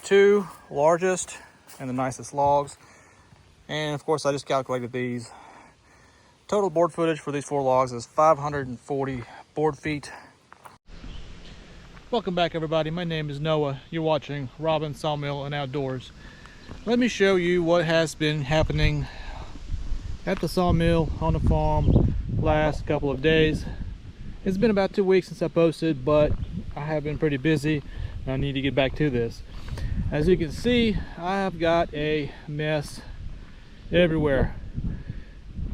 two largest and the nicest logs. And of course I just calculated these. Total board footage for these 4 logs is 540 board feet. Welcome back everybody, my name is Noah. You're watching Robin Sawmill and Outdoors. Let me show you what has been happening at the sawmill on the farm last couple of days. It's been about 2 weeks since I posted, but I have been pretty busy and I need to get back to this. As you can see, I have got a mess everywhere.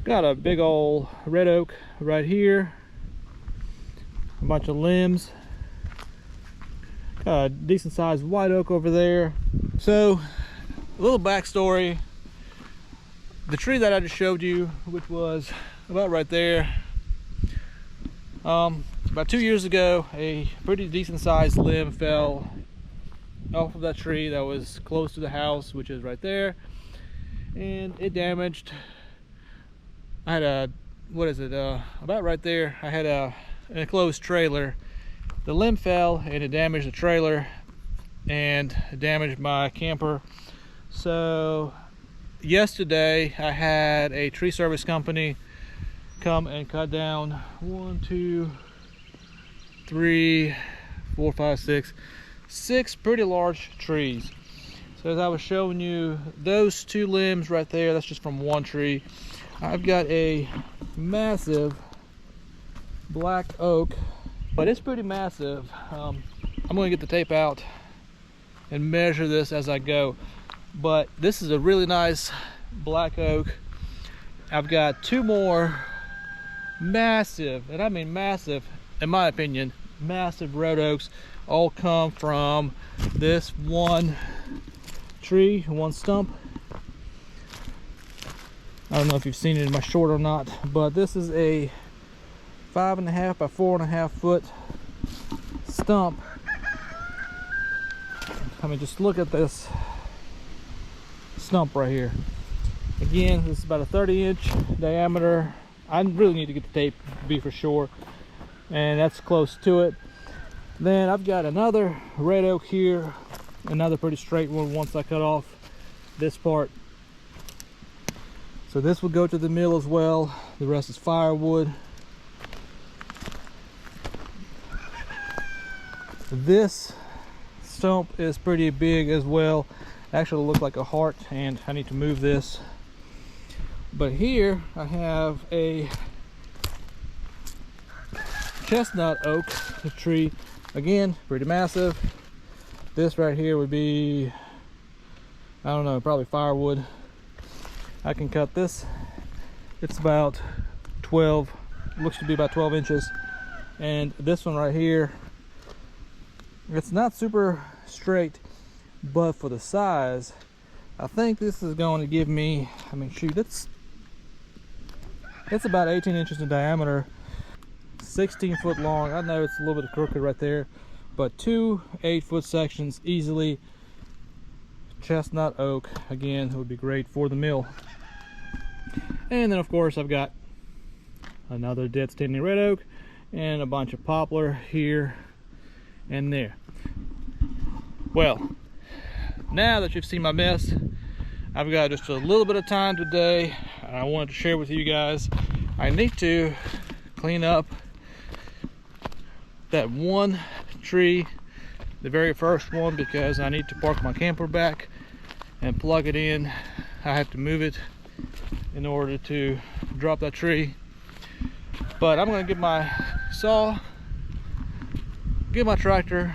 Got a big old red oak right here, a bunch of limbs, got a decent sized white oak over there. So a little backstory: the tree that I just showed you, which was about right there, about 2 years ago, a pretty decent sized limb fell off of that tree that was close to the house, which is right there, and it damaged. I had a, what is it, about right there, I had an enclosed trailer. The limb fell and it damaged the trailer and damaged my camper. So yesterday I had a tree service company come and cut down 1, 2, 3, 4, 5, 6 pretty large trees. So as I was showing you, those 2 limbs right there, that's just from one tree. I've got a massive black oak, but it's pretty massive. I'm going to get the tape out and measure this as I go, but this is a really nice black oak. I've got 2 more massive, and I mean massive, in my opinion, massive red oaks, all come from this one tree, one stump. I don't know if you've seen it in my short or not, but this is a 5.5 by 4.5 foot stump. I mean, just look at this stump right here. Again, this is about a 30-inch diameter. I really need to get the tape to be for sure, and that's close to it. Then I've got another red oak here, another pretty straight one once I cut off this part. So this will go to the mill as well. The rest is firewood. This stump is pretty big as well. Actually look like a heart, and I need to move this. But here I have a chestnut oak tree. Again, pretty massive. This right here would be, I don't know, probably firewood. I can cut this. It's about 12, looks to be about 12 inches. And this one right here, it's not super straight, but for the size, I think this is going to give me, I mean, shoot, it's about 18 inches in diameter, 16 foot long. I know it's a little bit crooked right there, but 2 8-foot sections easily. Chestnut oak, again, would be great for the mill. And then of course I've got another dead standing red oak and a bunch of poplar here and there. Well, now that you've seen my mess, I've got just a little bit of time today. I wanted to share with you guys. I need to clean up that one tree, the very first one, because I need to park my camper back and plug it in. I have to move it in order to drop that tree. But I'm going to get my saw, get my tractor,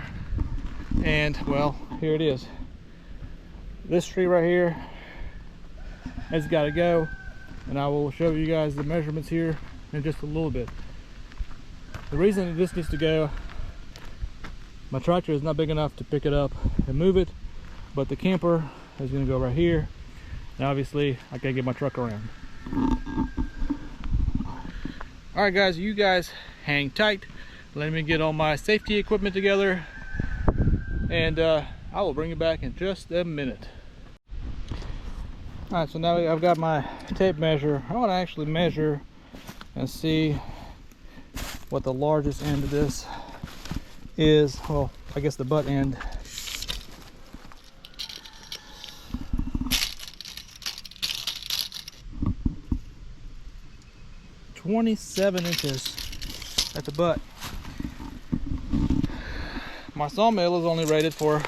and well, here it is. This tree right here has got to go, and I will show you guys the measurements here in just a little bit. The reason this needs to go, my tractor is not big enough to pick it up and move it, but the camper is going to go right here, and obviously I can't get my truck around. All right guys, you guys hang tight. Let me get all my safety equipment together, and I will bring you back in just a minute. All right, so now I've got my tape measure. I want to actually measure and see what the largest end of this is. Well, I guess the butt end. 27 inches at the butt. My sawmill is only rated for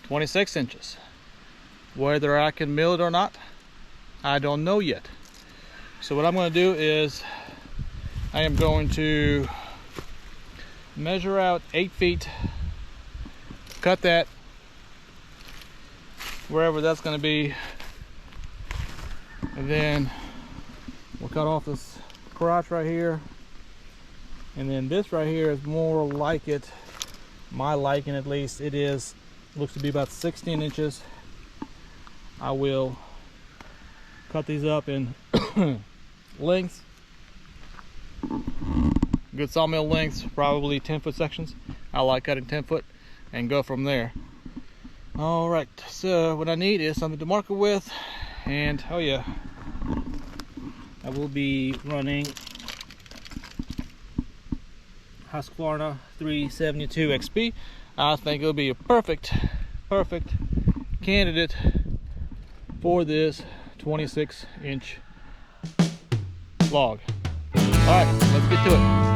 26 inches. Whether I can mill it or not, I don't know yet. So what I'm going to do is I am going to measure out 8 feet, cut that wherever that's going to be, and then we'll cut off this crotch right here, and then this right here is more like it, my liking at least. It is, looks to be about 16 inches. I will cut these up in lengths, good sawmill lengths, probably 10-foot sections. I like cutting 10-foot and go from there. All right, so what I need is something to mark it with, and oh yeah, I will be running Husqvarna 372 XP. I think it'll be a perfect candidate for this 26-inch log. All right, let's get to it.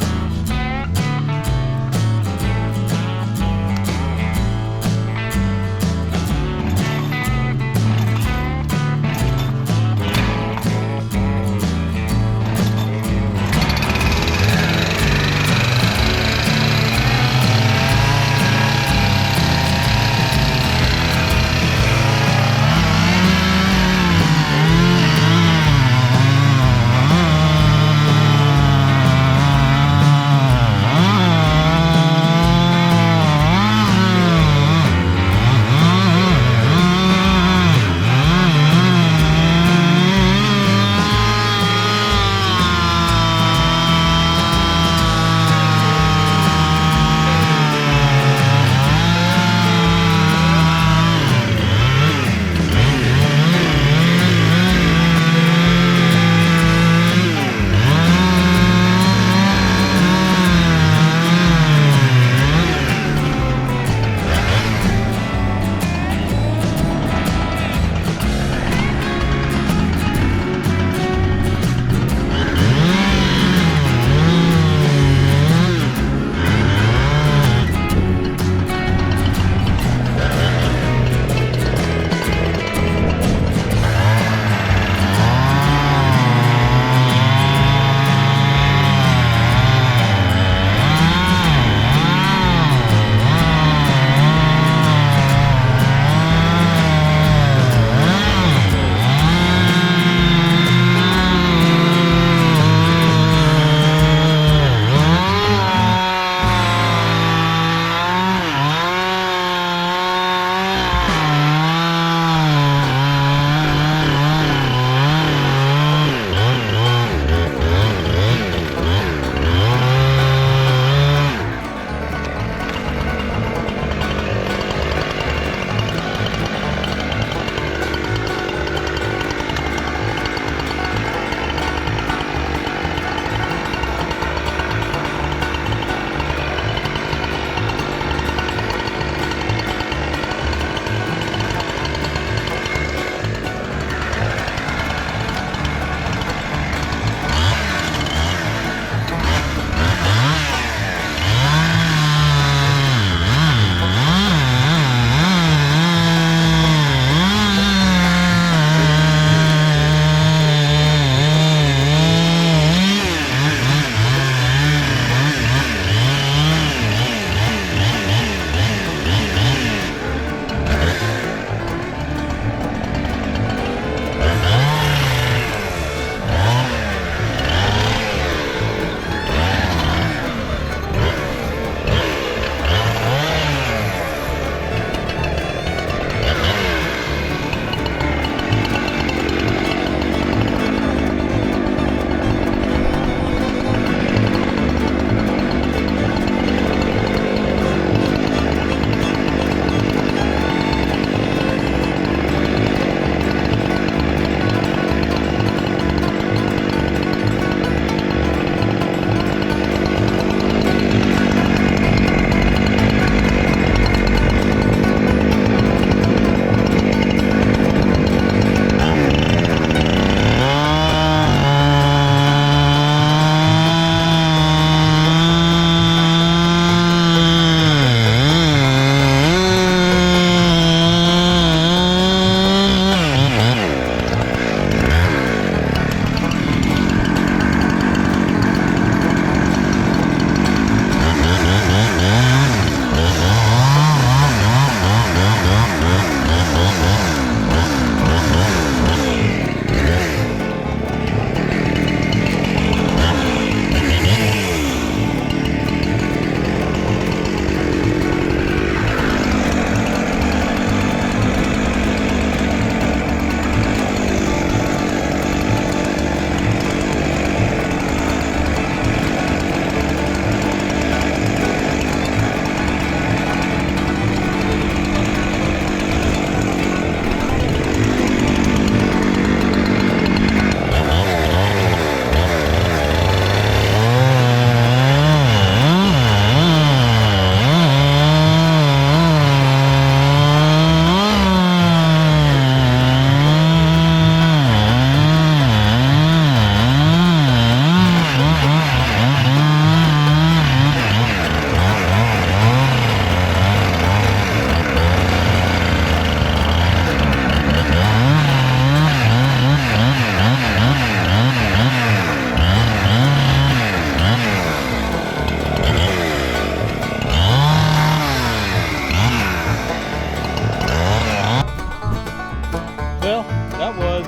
Well, that was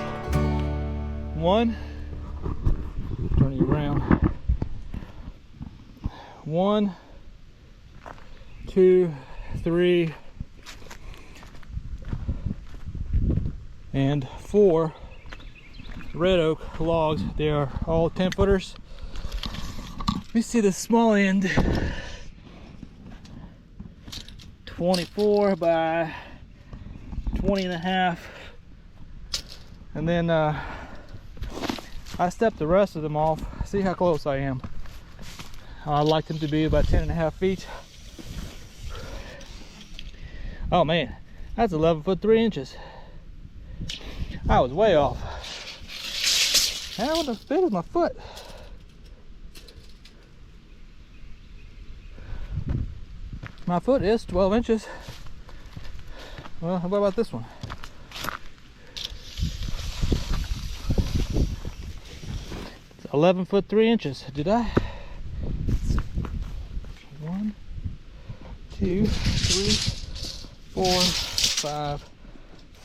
one, turn you around, 1, 2, 3, and 4 red oak logs. They are all 10-footers. Let me see the small end. 24 by 20 and a half. And then I stepped the rest of them off. See how close I am. I like them to be about 10 and a half feet. Oh man, that's 11 foot 3 inches. I was way off. How would I fit with my foot? My foot is 12 inches. Well, what about this one? It's 11 foot 3 inches. Did I? 1, 2, 3, 4, 5,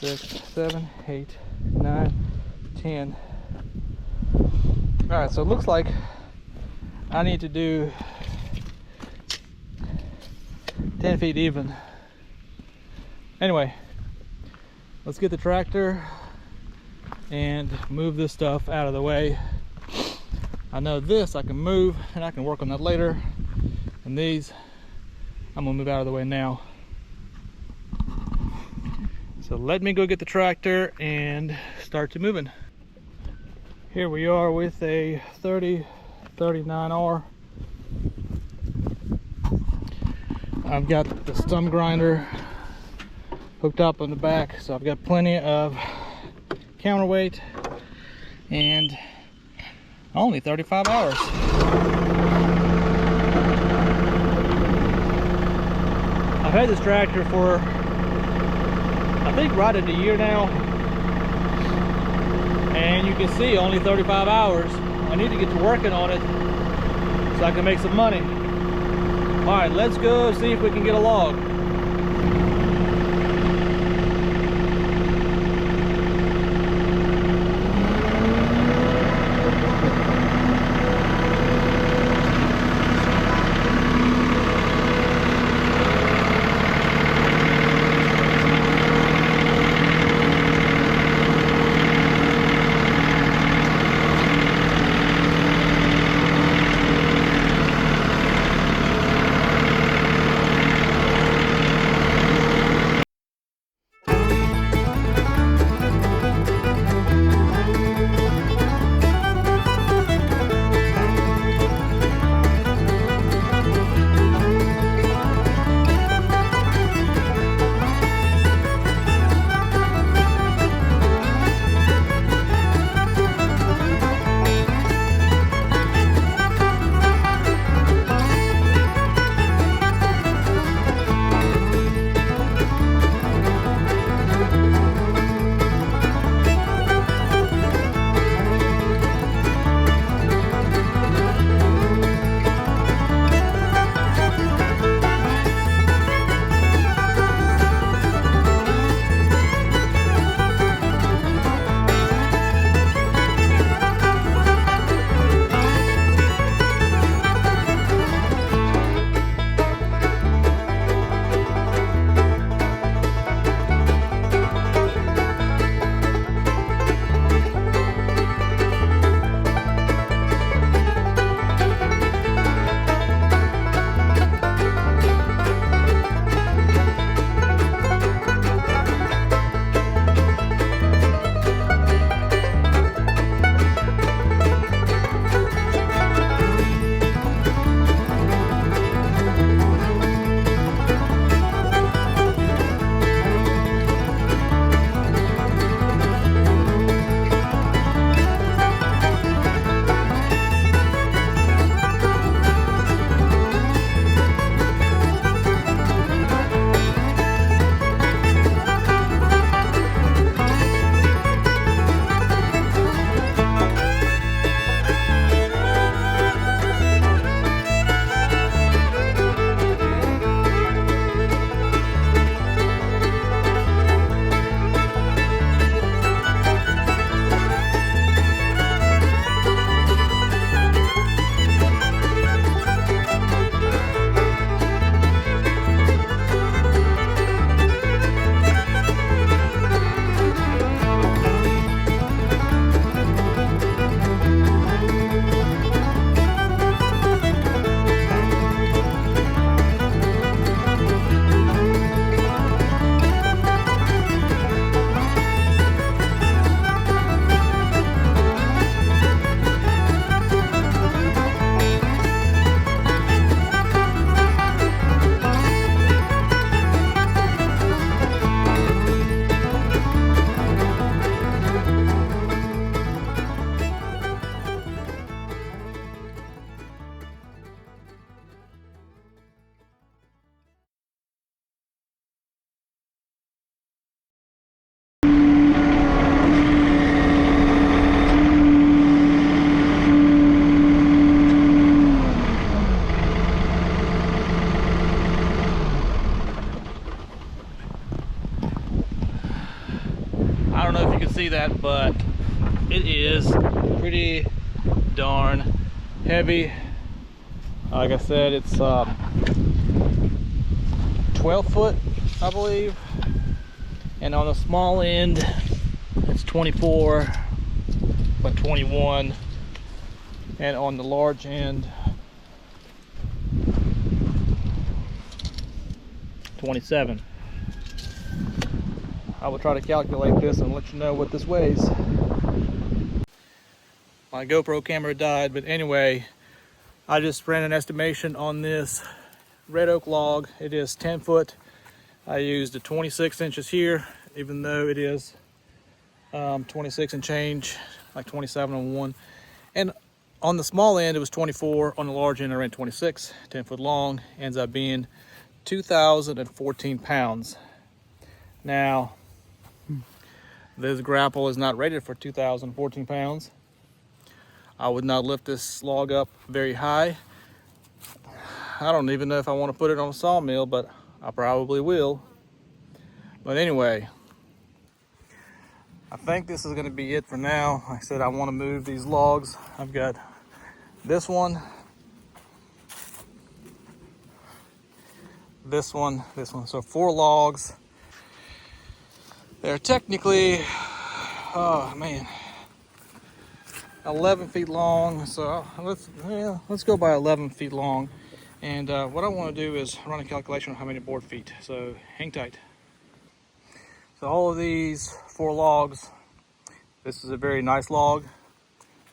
6, 7, 8, 9, 10. Alright, so it looks like I need to do 10 feet even. Anyway, let's get the tractor and move this stuff out of the way. I know this I can move and I can work on that later, and these I'm gonna move out of the way now. So let me go get the tractor and start to moving. Here we are with a 3039R. I've got the stump grinder hooked up on the back, so I've got plenty of counterweight and only 35 hours. I've had this tractor for I think right at a year now, and you can see only 35 hours. I need to get to working on it so I can make some money. All right, let's go see if we can get a log. don't know if you can see that, but it is pretty darn heavy. Like I said, it's 12 foot, I believe. And on the small end, it's 24 by 21. And on the large end, 27. I will try to calculate this and let you know what this weighs. My GoPro camera died, but anyway, I just ran an estimation on this red oak log. It is 10 foot. I used the 26 inches here, even though it is 26 and change, like 27 on one. And on the small end, it was 24. On the large end, I ran 26, 10 foot long. Ends up being 2,014 pounds. Now, this grapple is not rated for 2,014 pounds. I would not lift this log up very high. I don't even know if I want to put it on a sawmill, but I probably will. But anyway, I think this is going to be it for now. Like I said, I want to move these logs. I've got this one, this one, this one. So 4 logs. They're technically, oh man, 11 feet long. So let's go by 11 feet long. And what I want to do is run a calculation on how many board feet. So hang tight. So all of these 4 logs, this is a very nice log.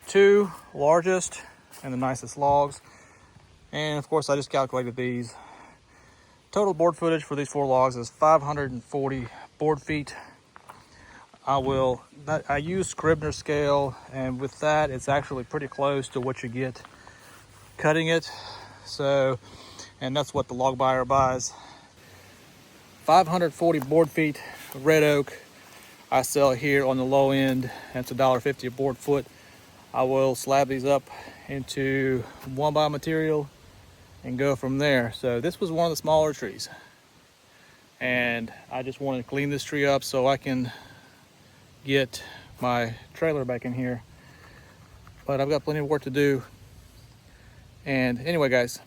2 largest and the nicest logs. And of course I just calculated these. Total board footage for these 4 logs is 540 board feet. I use Scribner scale, and with that it's actually pretty close to what you get cutting it. So, and that's what the log buyer buys. 540 board feet of red oak. I sell here on the low end. That's $1.50 a board foot. I will slab these up into 1x material and go from there. So this was one of the smaller trees, and I just wanted to clean this tree up so I can get my trailer back in here. But I've got plenty of work to do. And anyway, guys,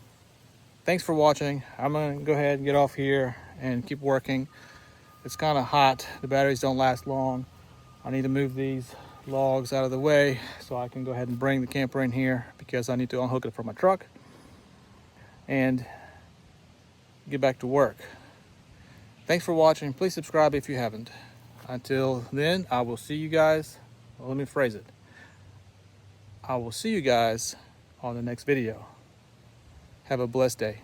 thanks for watching. I'm gonna go ahead and get off here and keep working. It's kind of hot. The batteries don't last long. I need to move these logs out of the way so I can go ahead and bring the camper in here, because I need to unhook it from my truck and get back to work. Thanks for watching. Please subscribe if you haven't. Until then, I will see you guys. Well, let me phrase it. I will see you guys on the next video. Have a blessed day.